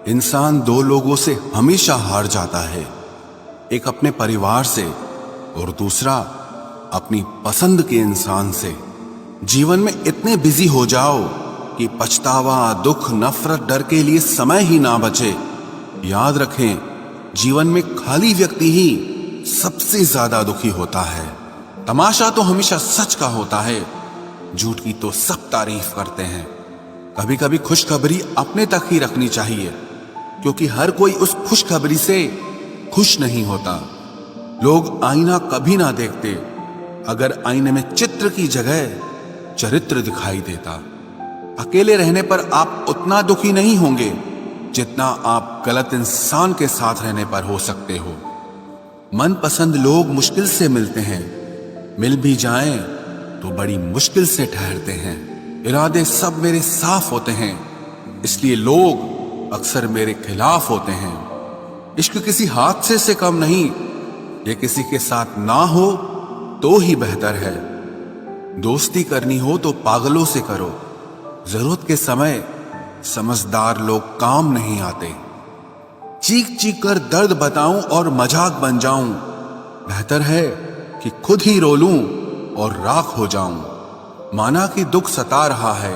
इंसान दो लोगों से हमेशा हार जाता है, एक अपने परिवार से और दूसरा अपनी पसंद के इंसान से। जीवन में इतने बिजी हो जाओ कि पछतावा, दुख, नफरत, डर के लिए समय ही ना बचे। याद रखें, जीवन में खाली व्यक्ति ही सबसे ज्यादा दुखी होता है। तमाशा तो हमेशा सच का होता है, झूठ की तो सब तारीफ करते हैं। कभी कभी खुशखबरी अपने तक ही रखनी चाहिए, क्योंकि हर कोई उस खुशखबरी से खुश नहीं होता। लोग आईना कभी ना देखते अगर आईने में चित्र की जगह चरित्र दिखाई देता। अकेले रहने पर आप उतना दुखी नहीं होंगे जितना आप गलत इंसान के साथ रहने पर हो सकते हो। मनपसंद लोग मुश्किल से मिलते हैं, मिल भी जाएं तो बड़ी मुश्किल से ठहरते हैं। इरादे सब मेरे साफ होते हैं, इसलिए लोग अक्सर मेरे खिलाफ होते हैं। इश्क किसी हादसे से कम नहीं, ये किसी के साथ ना हो तो ही बेहतर है। दोस्ती करनी हो तो पागलों से करो, जरूरत के समय समझदार लोग काम नहीं आते। चीख चीख कर दर्द बताऊं और मजाक बन जाऊं, बेहतर है कि खुद ही रो लूं और राख हो जाऊं। माना कि दुख सता रहा है,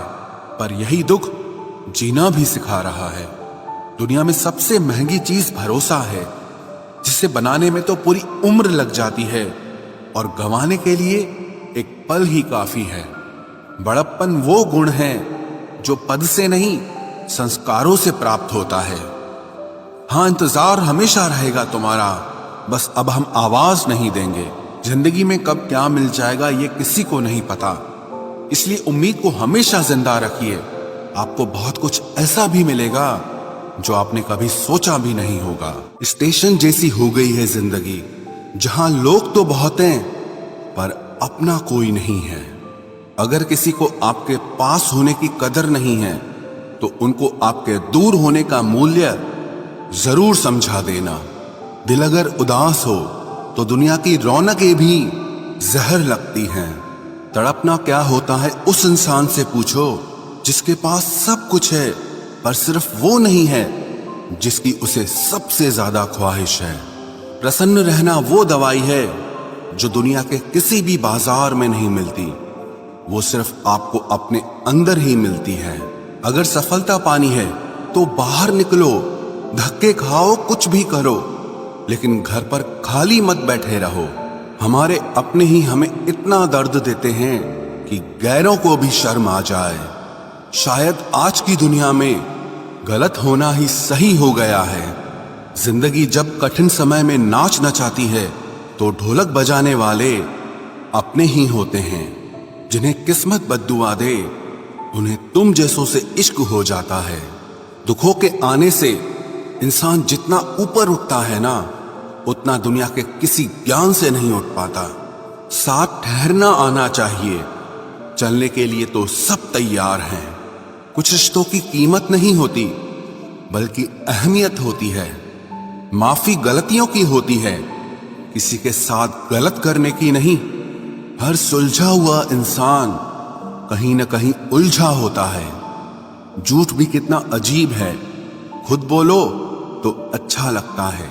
पर यही दुख जीना भी सिखा रहा है। दुनिया में सबसे महंगी चीज भरोसा है, जिसे बनाने में तो पूरी उम्र लग जाती है और गंवाने के लिए एक पल ही काफी है। बड़प्पन वो गुण है जो पद से नहीं, संस्कारों से प्राप्त होता है। हाँ, इंतजार हमेशा रहेगा तुम्हारा, बस अब हम आवाज नहीं देंगे। जिंदगी में कब क्या मिल जाएगा ये किसी को नहीं पता, इसलिए उम्मीद को हमेशा जिंदा रखिए। आपको बहुत कुछ ऐसा भी मिलेगा जो आपने कभी सोचा भी नहीं होगा। स्टेशन जैसी हो गई है जिंदगी, जहां लोग तो बहुत हैं पर अपना कोई नहीं है। अगर किसी को आपके पास होने की कदर नहीं है तो उनको आपके दूर होने का मूल्य जरूर समझा देना। दिल अगर उदास हो तो दुनिया की रौनकें भी जहर लगती हैं। तड़पना क्या होता है उस इंसान से पूछो जिसके पास सब कुछ है, पर सिर्फ वो नहीं है जिसकी उसे सबसे ज्यादा ख्वाहिश है। प्रसन्न रहना वो दवाई है जो दुनिया के किसी भी बाजार में नहीं मिलती, वो सिर्फ आपको अपने अंदर ही मिलती है। अगर सफलता पानी है तो बाहर निकलो, धक्के खाओ, कुछ भी करो, लेकिन घर पर खाली मत बैठे रहो। हमारे अपने ही हमें इतना दर्द देते हैं कि गैरों को भी शर्म आ जाए। शायद आज की दुनिया में गलत होना ही सही हो गया है। जिंदगी जब कठिन समय में नाच नचाती है तो ढोलक बजाने वाले अपने ही होते हैं। जिन्हें किस्मत बद्दुआ दे उन्हें तुम जैसों से इश्क हो जाता है। दुखों के आने से इंसान जितना ऊपर उठता है ना, उतना दुनिया के किसी ज्ञान से नहीं उठ पाता। साथ ठहरना आना चाहिए, चलने के लिए तो सब तैयार हैं। कुछ रिश्तों की कीमत नहीं होती बल्कि अहमियत होती है। माफी गलतियों की होती है, किसी के साथ गलत करने की नहीं। हर सुलझा हुआ इंसान कहीं न कहीं उलझा होता है। झूठ भी कितना अजीब है, खुद बोलो तो अच्छा लगता है,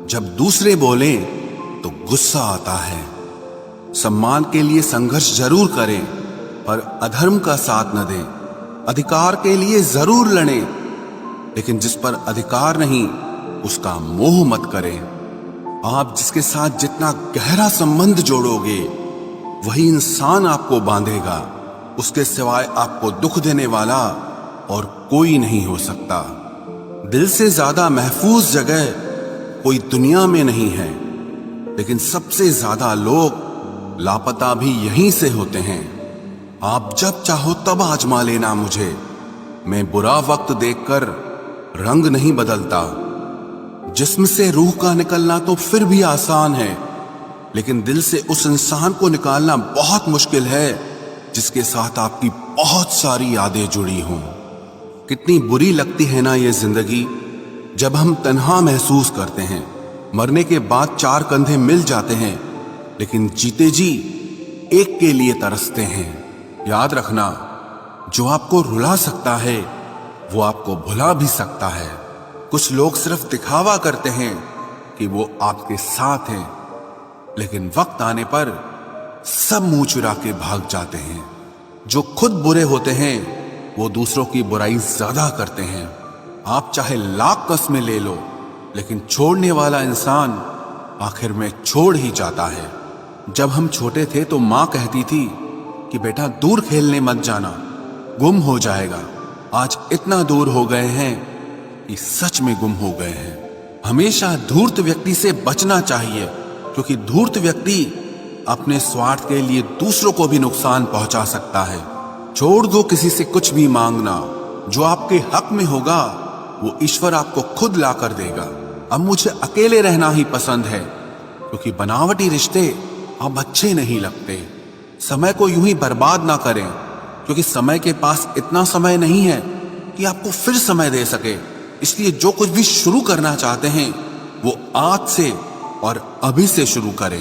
जब दूसरे बोलें तो गुस्सा आता है। सम्मान के लिए संघर्ष जरूर करें, पर अधर्म का साथ न दें। अधिकार के लिए जरूर लड़ें, लेकिन जिस पर अधिकार नहीं उसका मोह मत करें। आप जिसके साथ जितना गहरा संबंध जोड़ोगे वही इंसान आपको बांधेगा। उसके सिवाय आपको दुख देने वाला और कोई नहीं हो सकता। दिल से ज्यादा महफूज जगह कोई दुनिया में नहीं है, लेकिन सबसे ज्यादा लोग लापता भी यहीं से होते हैं। आप जब चाहो तब आजमा लेना मुझे, मैं बुरा वक्त देखकर रंग नहीं बदलता। जिस्म से रूह का निकलना तो फिर भी आसान है, लेकिन दिल से उस इंसान को निकालना बहुत मुश्किल है जिसके साथ आपकी बहुत सारी यादें जुड़ी हों। कितनी बुरी लगती है ना ये जिंदगी, जब हम तन्हा महसूस करते हैं। मरने के बाद चार कंधे मिल जाते हैं, लेकिन जीते जी एक के लिए तरसते हैं। याद रखना, जो आपको रुला सकता है वो आपको भुला भी सकता है। कुछ लोग सिर्फ दिखावा करते हैं कि वो आपके साथ हैं, लेकिन वक्त आने पर सब मुंह चुरा के भाग जाते हैं। जो खुद बुरे होते हैं वो दूसरों की बुराई ज्यादा करते हैं। आप चाहे लाख कस्में ले लो, लेकिन छोड़ने वाला इंसान आखिर में छोड़ ही जाता है। जब हम छोटे थे तो माँ कहती थी कि बेटा दूर खेलने मत जाना, गुम हो जाएगा। आज इतना दूर हो गए हैं कि सच में गुम हो गए हैं। हमेशा धूर्त व्यक्ति से बचना चाहिए, क्योंकि धूर्त व्यक्ति अपने स्वार्थ के लिए दूसरों को भी नुकसान पहुंचा सकता है। छोड़ दो किसी से कुछ भी मांगना, जो आपके हक में होगा वो ईश्वर आपको खुद ला कर देगा। अब मुझे अकेले रहना ही पसंद है, क्योंकि बनावटी रिश्ते अब अच्छे नहीं लगते। समय को यूं ही बर्बाद ना करें, क्योंकि समय के पास इतना समय नहीं है कि आपको फिर समय दे सके। इसलिए जो कुछ भी शुरू करना चाहते हैं वो आज से और अभी से शुरू करें।